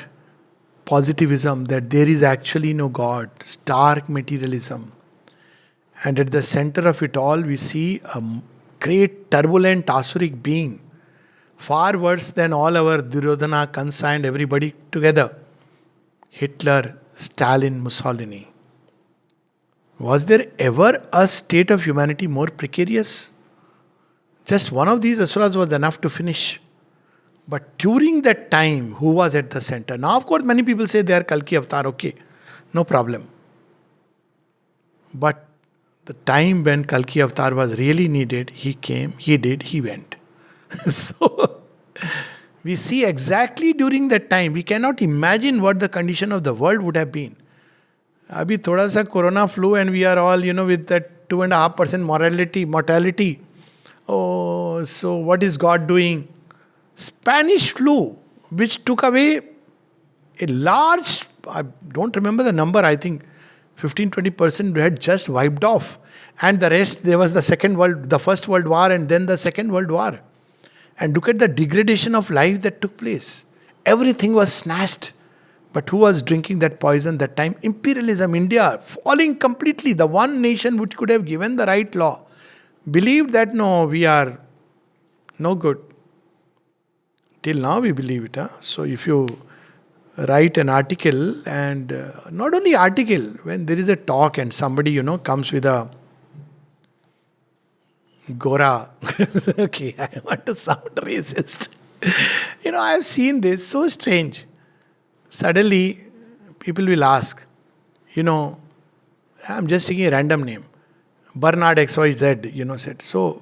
positivism that there is actually no God, stark materialism. And at the center of it all, we see a great turbulent Asuric being, far worse than all our Duryodhana, Kansa and everybody together. Hitler, Stalin, Mussolini. Was there ever a state of humanity more precarious? Just one of these asuras was enough to finish. But during that time, who was at the center? Now, of course, many people say they are Kalki Avatar, okay, no problem. But the time when Kalki Avatar was really needed, he came, he did, he went. So, we see exactly during that time, we cannot imagine what the condition of the world would have been. Abhi thoda sa corona flu and we are all, with that 2.5% mortality. Oh, so what is God doing? Spanish flu, which took away a large, I don't remember the number, I think 15-20% had just wiped off. And the rest, there was the First World War and then the Second World War. And look at the degradation of life that took place. Everything was snatched. But who was drinking that poison that time? Imperialism, India, falling completely. The one nation which could have given the right law believed that no, we are no good. Till now we believe it. So if you write an article and not only article, when there is a talk and somebody, comes with a Gora. Okay, I want to sound racist. I have seen this, so strange. Suddenly, people will ask, I'm just taking a random name. Bernard XYZ, said. So,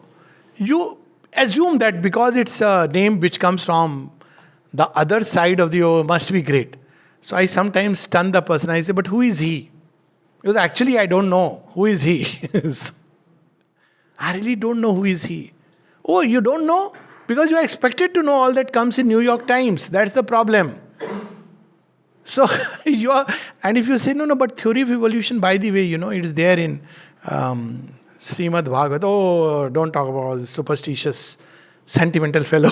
you assume that because it's a name which comes from the other side of the must be great. So, I sometimes stun the person. I say, but who is he? Because actually, I don't know. Who is he? So, I really don't know who is he. Oh, you don't know? Because you are expected to know all that comes in New York Times. That's the problem. So, and if you say, no, but theory of evolution, by the way, it is there in Srimad Bhagavad. Oh, don't talk about all this superstitious, sentimental fellow.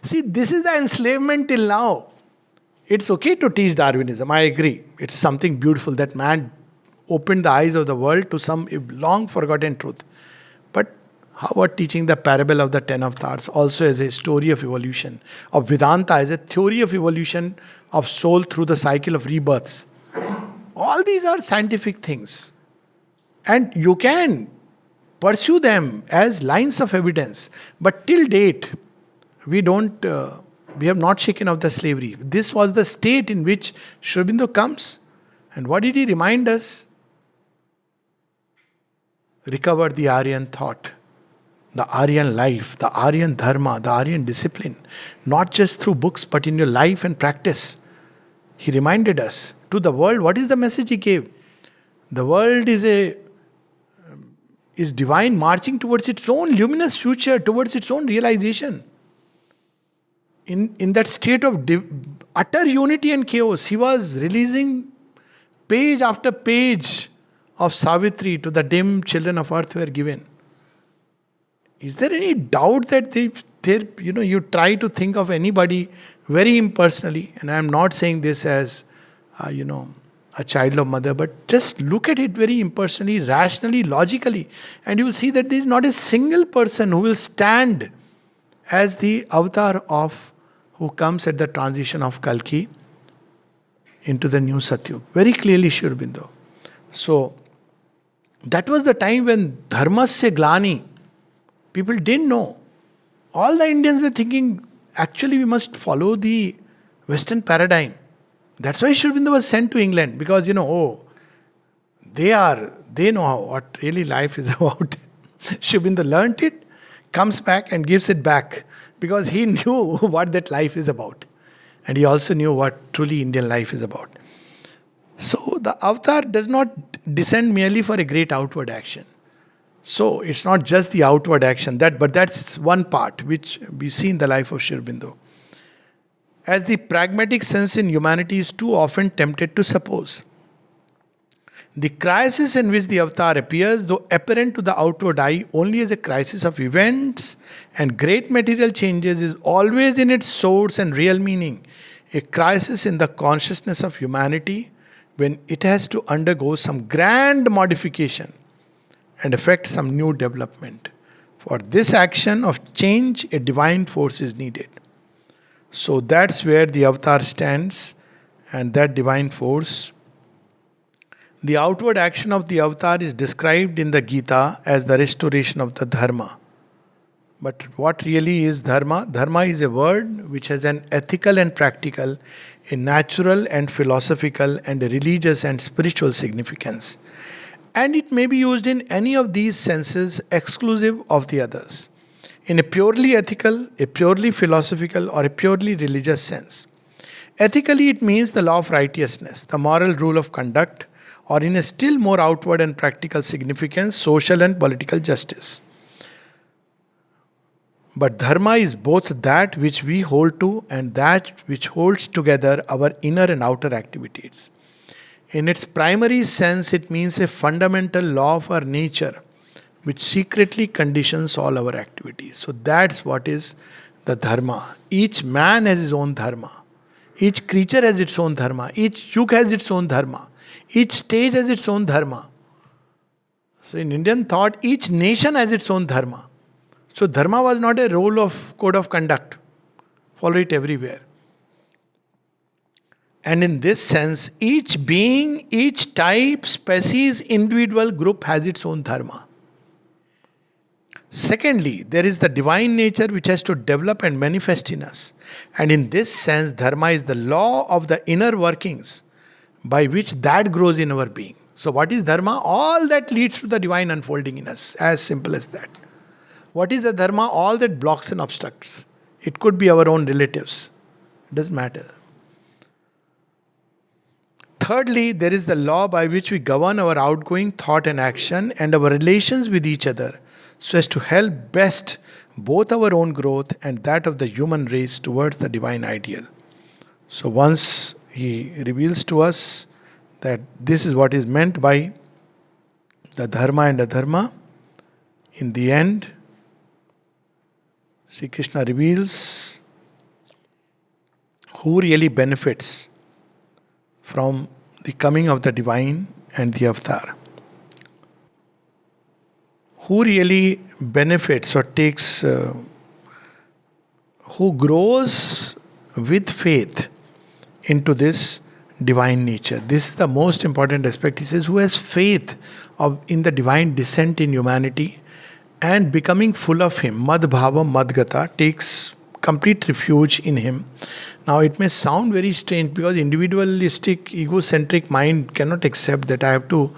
See, this is the enslavement till now. It's okay to teach Darwinism, I agree. It's something beautiful that man opened the eyes of the world to some long forgotten truth. But how about teaching the parable of the 10 avatars also as a story of evolution, of Vedanta as a theory of evolution of soul through the cycle of rebirths? All these are scientific things. And you can pursue them as lines of evidence. But till date, we have not shaken off the slavery. This was the state in which Sri Aurobindo comes. And what did he remind us? Recover the Aryan thought, the Aryan life, the Aryan dharma, the Aryan discipline. Not just through books, but in your life and practice. He reminded us to the world. What is the message he gave? The world is divine, marching towards its own luminous future, towards its own realization. In that state of utter unity and chaos, he was releasing page after page of Savitri to the dim children of earth were given. Is there any doubt that you try to think of anybody very impersonally? And I am not saying this as, a child of mother, but just look at it very impersonally, rationally, logically, and you will see that there is not a single person who will stand as the avatar of who comes at the transition of Kalki into the new Satyug. Very clearly, Sri Aurobindo. So, that was the time when dharmasya glani, people didn't know. All the Indians were thinking, actually we must follow the Western paradigm. That's why Sri Aurobindo was sent to England, because, They know what really life is about. Sri Aurobindo learnt it, comes back and gives it back because he knew what that life is about. And he also knew what truly Indian life is about. So the avatar does not descend merely for a great outward action. So it's not just the outward action, but that's one part which we see in the life of Sri Aurobindo. As the pragmatic sense in humanity is too often tempted to suppose. The crisis in which the avatar appears, though apparent to the outward eye only as a crisis of events and great material changes, is always in its source and real meaning a crisis in the consciousness of humanity when it has to undergo some grand modification and effect some new development. For this action of change, a divine force is needed. So that's where the avatar stands, and that divine force. The outward action of the avatar is described in the Gita as the restoration of the dharma. But what really is dharma? Dharma is a word which has an ethical and practical, a natural and philosophical, and a religious and spiritual significance. And it may be used in any of these senses exclusive of the others, in a purely ethical, a purely philosophical, or a purely religious sense. Ethically, it means the law of righteousness, the moral rule of conduct, or in a still more outward and practical significance, social and political justice. But dharma is both that which we hold to and that which holds together our inner and outer activities. In its primary sense, it means a fundamental law of our nature which secretly conditions all our activities. So that's what is the dharma. Each man has his own dharma. Each creature has its own dharma. Each yug has its own dharma. Each stage has its own dharma. So in Indian thought, each nation has its own dharma. So dharma was not a rule of code of conduct. Follow it everywhere. And in this sense, each being, each type, species, individual, group has its own dharma. Secondly, there is the divine nature which has to develop and manifest in us. And in this sense, dharma is the law of the inner workings by which that grows in our being. So what is dharma? All that leads to the divine unfolding in us. As simple as that. What is the dharma? All that blocks and obstructs. It could be our own relatives. It doesn't matter. Thirdly, there is the law by which we govern our outgoing thought and action and our relations with each other, so as to help best both our own growth and that of the human race towards the divine ideal. So once he reveals to us that this is what is meant by the dharma and adharma, in the end, Sri Krishna reveals who really benefits from the coming of the divine and the avatar. Who really benefits or takes, who grows with faith into this divine nature. This is the most important aspect. He says, who has faith in the divine descent in humanity and becoming full of him, mad bhava madgata, takes complete refuge in him. Now it may sound very strange because individualistic, egocentric mind cannot accept that I have to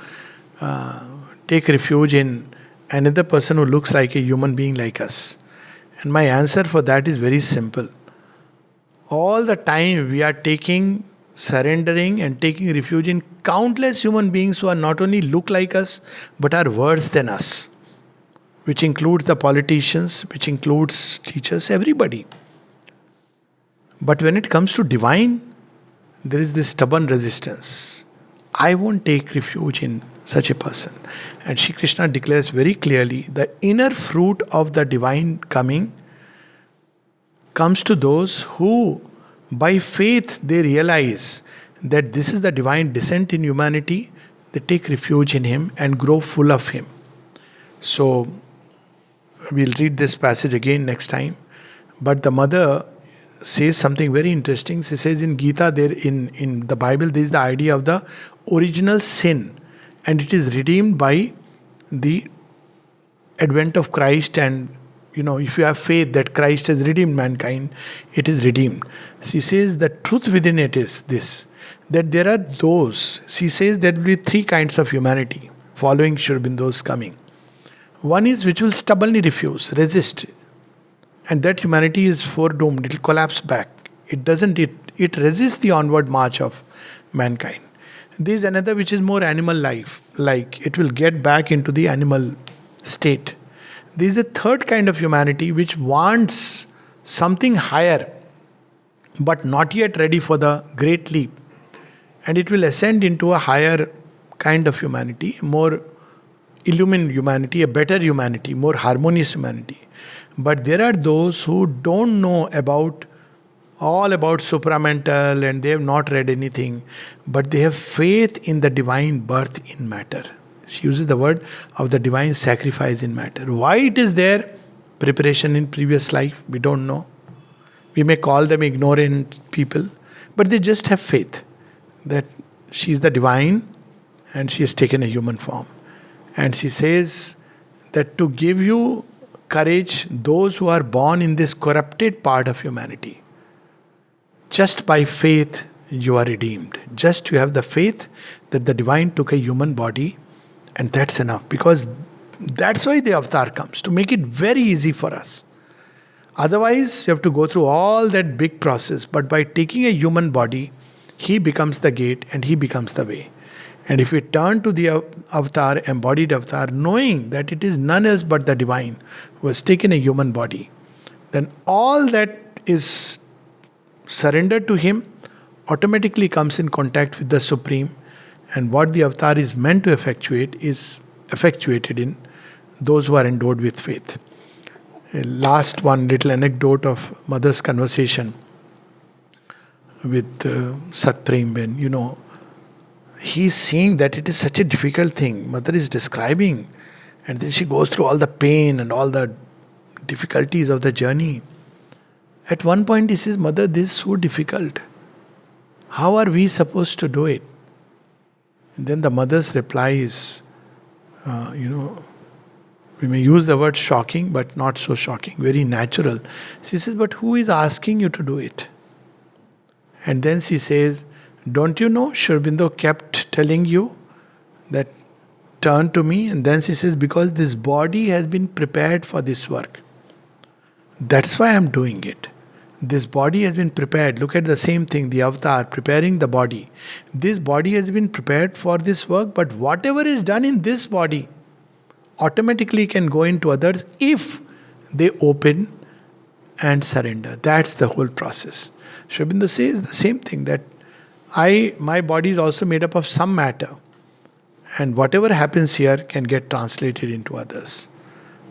take refuge in another person who looks like a human being like us. And my answer for that is very simple. All the time we are surrendering and taking refuge in countless human beings who are not only look like us, but are worse than us. Which includes the politicians, which includes teachers, everybody. But when it comes to divine, there is this stubborn resistance. I won't take refuge in such a person. And Shri Krishna declares very clearly the inner fruit of the divine coming comes to those who, by faith, they realize that this is the divine descent in humanity. They take refuge in him and grow full of him. So, we'll read this passage again next time. But the mother says something very interesting. She says in Gita, there in the Bible, there is the idea of the original sin. And it is redeemed by the advent of Christ. And, if you have faith that Christ has redeemed mankind, it is redeemed. She says the truth within it is this. that there are those, she says there will be three kinds of humanity following Sri Aurobindo's coming. One is which will stubbornly refuse, resist, and that humanity is foredoomed, it will collapse back. It resists the onward march of mankind. There is another which is more animal life, like it will get back into the animal state. There is a third kind of humanity which wants something higher, but not yet ready for the great leap. And it will ascend into a higher kind of humanity, more illumined humanity, a better humanity, more harmonious humanity. But there are those who don't know all about supramental, and they have not read anything, but they have faith in the divine birth in matter. She uses the word of the divine sacrifice in matter. Why it is there? Preparation in previous life, we don't know. We may call them ignorant people, but they just have faith that she is the divine and she has taken a human form. And she says that to give you courage, those who are born in this corrupted part of humanity, just by faith you are redeemed. Just you have the faith that the divine took a human body, and that's enough. Because that's why the avatar comes, to make it very easy for us. Otherwise, you have to go through all that big process. But by taking a human body, he becomes the gate and he becomes the way. And if we turn to the avatar, embodied avatar, knowing that it is none else but the divine who has taken a human body, then all that is surrendered to him automatically comes in contact with the Supreme. And what the avatar is meant to effectuate is effectuated in those who are endowed with faith. Last one little anecdote of mother's conversation with Satprem, when he's seeing that it is such a difficult thing. Mother is describing, and then she goes through all the pain and all the difficulties of the journey. At one point he says, Mother, this is so difficult. How are we supposed to do it? And then the mother's reply is, we may use the word shocking, but not so shocking, very natural. She says, but who is asking you to do it? And then she says, don't you know, Sri Aurobindo kept telling you that turn to me. And then she says, because this body has been prepared for this work. That's why I'm doing it. This body has been prepared. Look at the same thing, the avatar preparing the body. This body has been prepared for this work, but whatever is done in this body automatically can go into others if they open and surrender. That's the whole process. Sri Aurobindo says the same thing, that my body is also made up of some matter, and whatever happens here can get translated into others.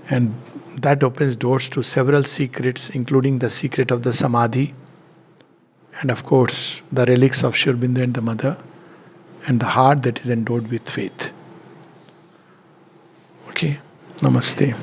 And that opens doors to several secrets, including the secret of the Samadhi, and of course the relics of Sri Aurobindo and the Mother, and the heart that is endowed with faith. Okay, Namaste.